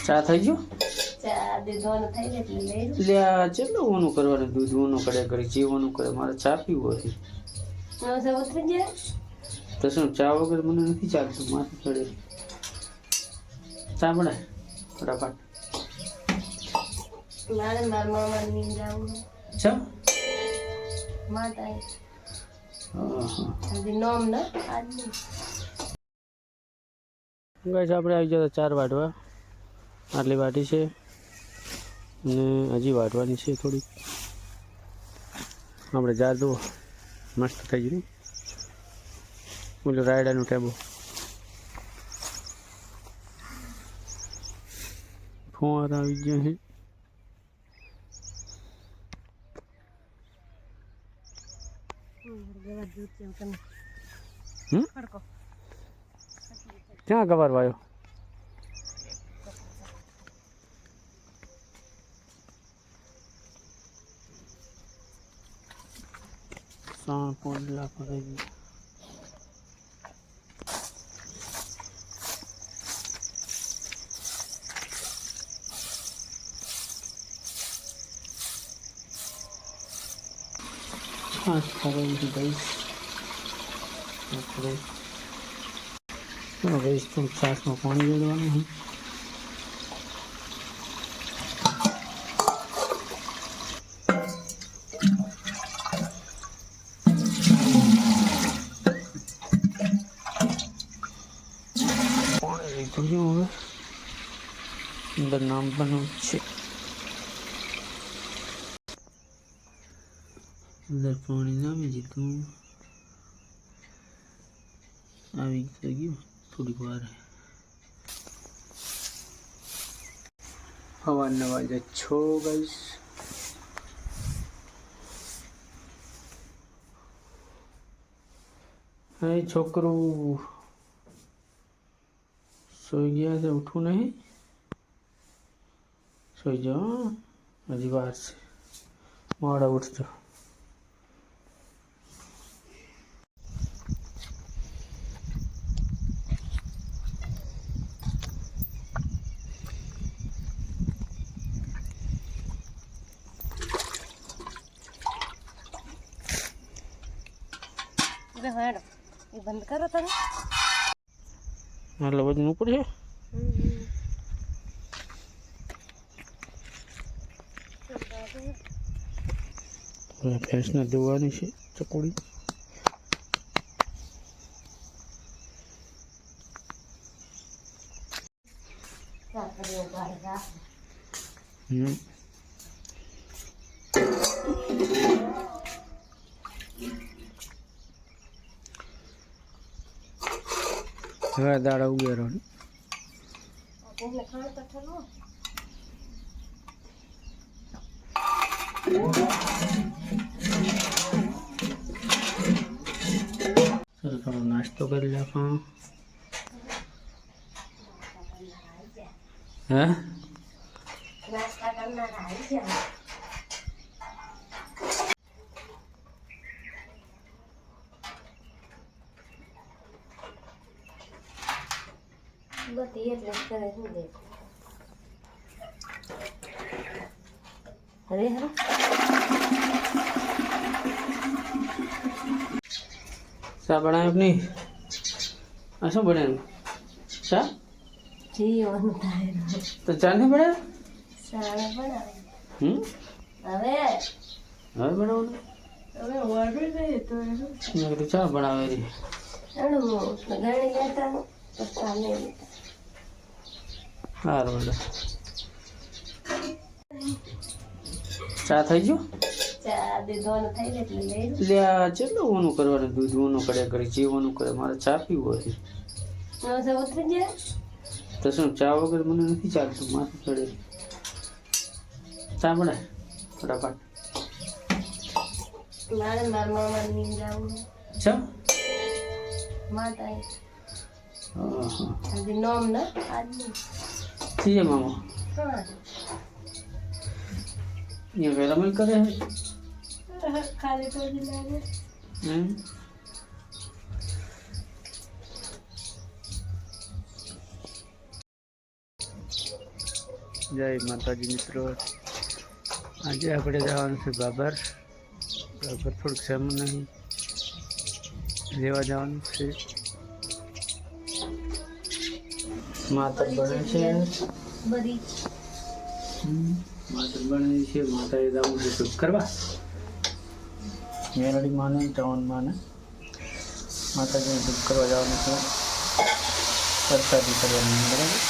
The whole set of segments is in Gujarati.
ચા થઈ ગયો? ચા દૂધવાનું થઈ જાય એટલે લઈ લો. લે આ કેટલું ઓનું કરવાનું? દૂધ ઓનું કરે કરી જે ઓનું કરે મારે ચા પીવું હતી. નવસો ઉતરી જાય તો શું ચા વગર મને નથી ચાલતું, માથું ચડે. ચા બનાય ફટાફટ. મારે મારા મામા ની જાવું ચા માતા હા હજી નોમ ન આજની ગાઈસ આપણે આવી જતા 4 વાટવા. આટલી વાટી છે ને હજી વાટવાની છે થોડી. આપણે જાદુ મસ્ત થઈ ગયું. બોલો રાયડાનું ટેબો ફોર આવી ગયો છે. ક્યાં ગવાર વાયો? પોડલા પડી ખાસ કરેલી ગઈશ. ગઈશ તો છાસમાં પાણી રેડવાનું છે. હવે અંદર નામ બનાવવું છે. અંદર પાણી નામી દીધું. આવી ગયું થોડીક વાર. સવારના વાગે 6 ગાઈસ. હા છોકરું સોઈ ગયા છે, ઉઠવું નહીં. સોઈ જાઓ હજી વાર છે, મોડા ઉઠજો. એ બંધ કરો તમે. એટલે વજન ઉપર છે. ભેંસને ધોવાની છે ચકોડી. હવે દાડા ઉગેરવાની. ચાલો થોડો નાસ્તો કરી નાખો. હે નાસ્તા કરનાર આવી જાય. બધી એટલે કરે શું દે હવે હરો ચા બનાવ્યું નહીં? આ શું બનાવ્યું? ચા જીવન થાય તો ચા નહીં બનાવ્યું? સારા બનાવે. હવે બનાવવાનું? હવે ઓર્ડર દે તો મેં કીધું ચા બનાવેલી. ગણી લેતા પપ્પા લઈ લેતા. સારું બધા. ચા થઈ ગયો? ચા દૂધવાનું થઈ જાય એટલે લઈ લો. લે આ કેટલું ઓનું કરવાનું? દૂધ ઓનું કરે કરી જે ઓનું કરે મારે ચા પીવું હતી. નવસો ઉતરી જાય તો શું ચા વગર મને નથી ચાલતું, માથું ચડે. ચા બનાય ફટાફટ. મારે મારા મામા ની જાવું ચા માતા હા હજી નોમ ન આજની થઈએ મામા. હા ये वेरामल करे है खाली तो लागे. જય માતાજી મિત્રો, આજે આપણે જવાનું છે બાબર. બાબર થોડુંક સામાન નહીં લેવા જવાનું છે. માતા બને છે બધી માતા બને છે. માતાએ જવું છે શુભ કરવા. મેલડી માને શ્રવણ માને માતાજીને શુભ કરવા જવાનું છે. પ્રસાદી કરવાની બરાબર.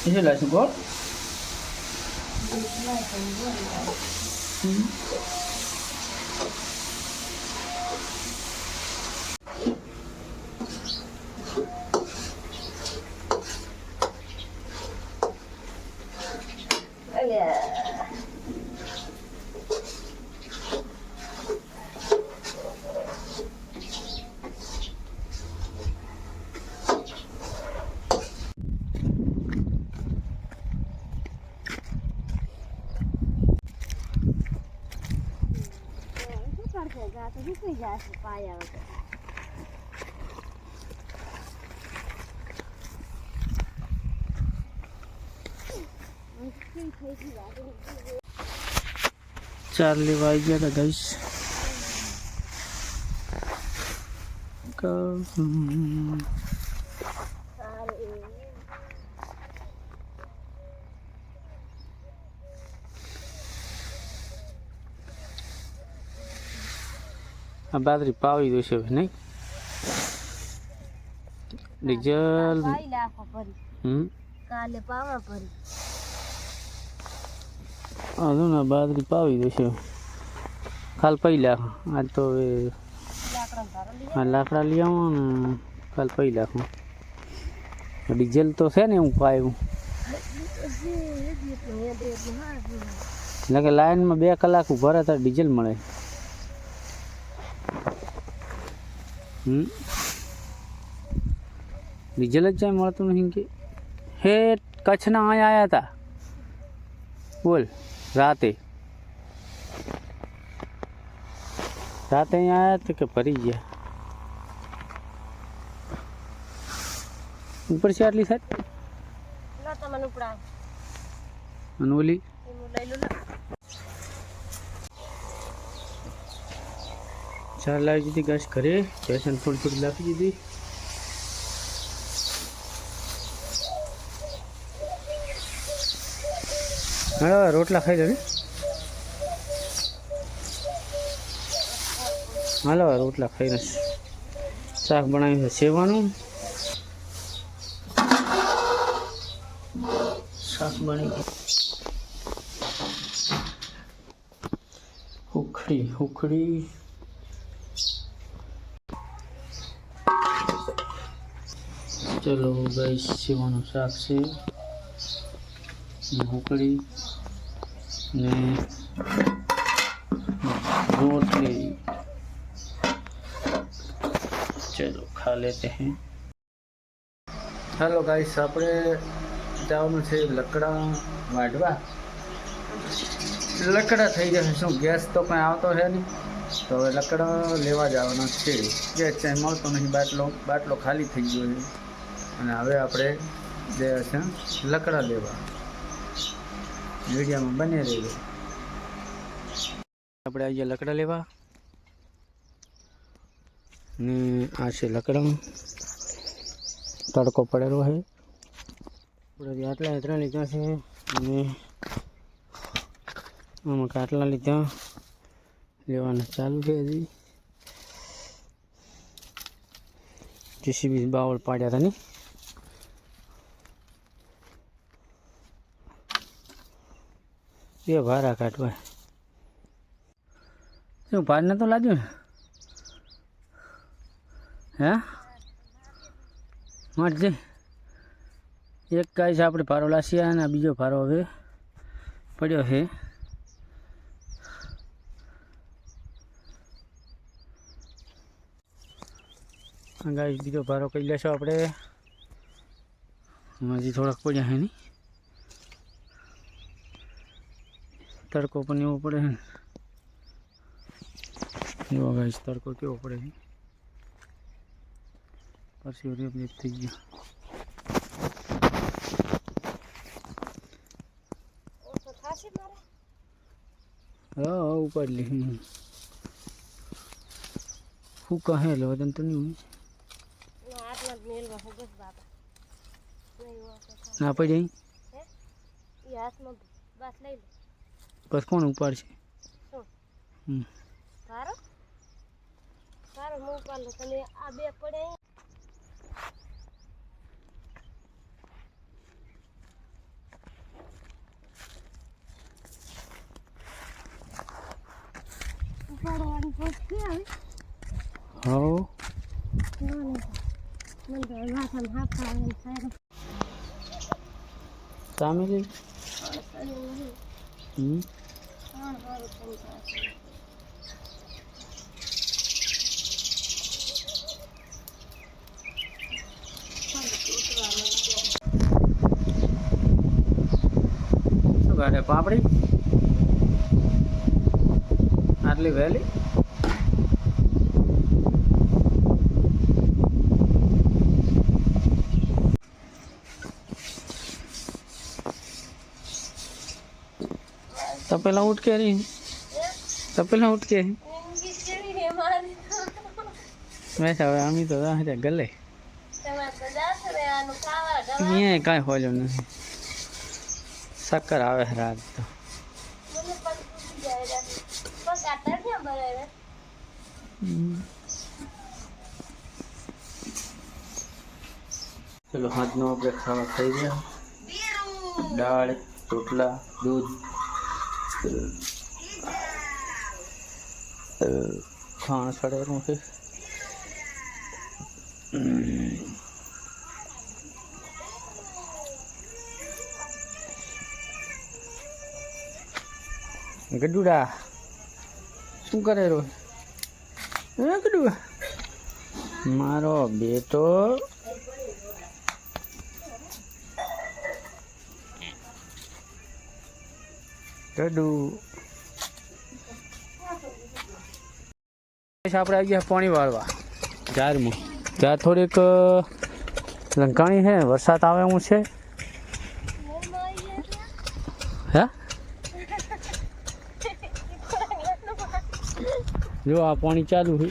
એ લાશું ગોળ ચાર લેવા આવી ગયા હતા ગાઈસ. આ બાજરી પાવી દેશે નહીં. ડીઝલ કાલે પાવા પડી હા ને બાજરી પાવી દેશે કાલ પહેલા. આજ તો હવે લાકડા લઈ આવો ને કાલ પહેલા. ડીઝલ તો છે ને હું પાયું એટલે કે લાઈનમાં 2 કલાક ઉભા રહે ત્યારે ડીઝલ મળે. ડીઝલ જ જાય મળતું નહીં કે હે કચ્છના અહીંયા આવ્યા હતા બોલ રાતે અહીંયા આવ્યા તો કે ભરી ગયા ઉપર છે આટલી સાઈડ અને ઓલી ચાર લાવી દીધી ઘાસ ઘરે. પેશન થોડી લાવી દીધી. હા રોટલા ખાઈ લે ને. હાલો રોટલા ખાઈને શાક બનાવ્યું છે સેવાનું. શાક બની ગયું. ઉખડી ચલો ગાઈસ સેવાનું શાક છે ઉખડી ને રોટલી. चलो खा लेते हैं. हेलो गाइस, આપણે જવાનું છે લકડા વાઢવા. લકડા થઈ જશે. શું ગેસ તો કંઈ આવતો છે નહીં, તો હવે લકડા લેવા જવાના છે. ગેસ ક્યાંય મળતો નહીં. બાટલો ખાલી થઈ ગયો છે અને હવે આપણે ગયા છે લકડા લેવા. વિડીયોમાં બને રહેજો. આપણે આવી ગયા લકડા લેવા ને આ છે લકડા. તડકો પડેલો છે. આપણે આટલા લીધા છે અને આમાં આટલા લીધા. લેવાના ચાલુ છે હજી. જેસીબી બાવળ પાડ્યા હતા ને. એ ભારા કાઢવા શું ભાર નતો લાગ્યું ને. હે મળજે એક ગાય છે. આપણે ભારો લાસ્યા અને બીજો ભારો હવે પડ્યો છે. ગાય બીજો ભારો કહી લેશો આપણે. હજી થોડાક પડ્યા છે નહીં. તડકો પણ એવો પડે છે ને. જો ગાય તડકો કેવો પડે છે. પછી રેપ થઈ ગયો. ઓછો થાશે મારે હા ઉપાડ લે. શું કહે લો તને તો નહીં ના આટલા જ મેલવા હો બસ બાપા નહીં ઓછો થાય ના પડી હે એ હાથમાં બસ લઈ લે બસ કોણ ઉપાડશે? શું હમ તારો તારો હું ઉપાડ લો તને આ બે પડે ઉપાડવાની પોસ્ટ કે આવે હા મને તો માથામાં હાથ આવે એમ થાય સામે જઈ હમ શું કરે પાપડી આટલી વહેલી? તપેલા ઉઠકે રહી તપેલા ઉઠકે મેં હવે અમી તો ગલે અહીંયા કાંઈ હોલ્યો નથી. શક્કર આવે રાત તો ચલો હાથનો આપણે ખાવા ખાઈ ગયા. દાળ રોટલા દૂધ ખાણ સડેલું છે. ગડુડા શું કરે રો? ગડુડા મારો બેટો ગડુ. આપણે આવી ગયા પાણી વાળવા ઝારમાં. ઝાર થોડીક લંકાણી છે, વરસાદ આવે એવું છે. હે જો આ પાણી ચાલુ છે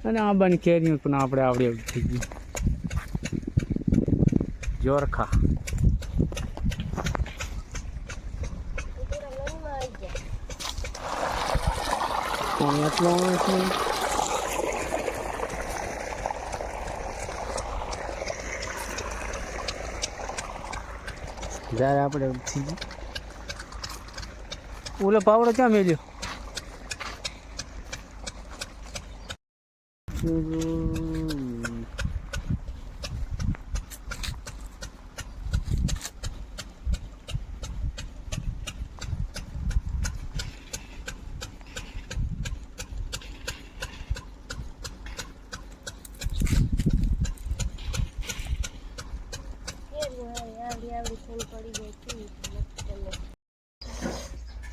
અને આ બંધ કેરીઓ પણ આપણે આવડે થઈ ગયું. જોરખા પાણી એટલું આવે છે. જ્યારે આપણે થઈ ગયું. ઓલો પાવડો ક્યાં મેલ્યો?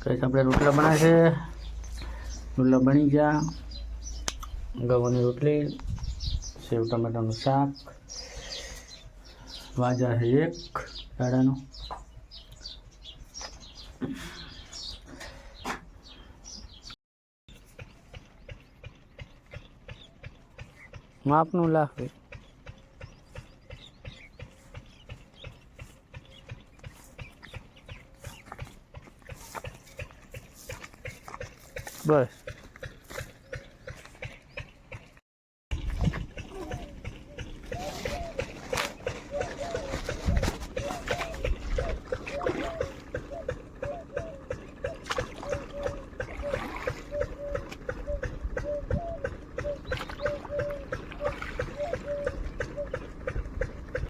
કઈ આપણે રોટલા બનાવે છે. રોટલા બની ગયા. ગવાની રોટલી, સેવ ટમેટાનું શાક, વાજા છે એક દાડાનો. માપનું લાખ બસ.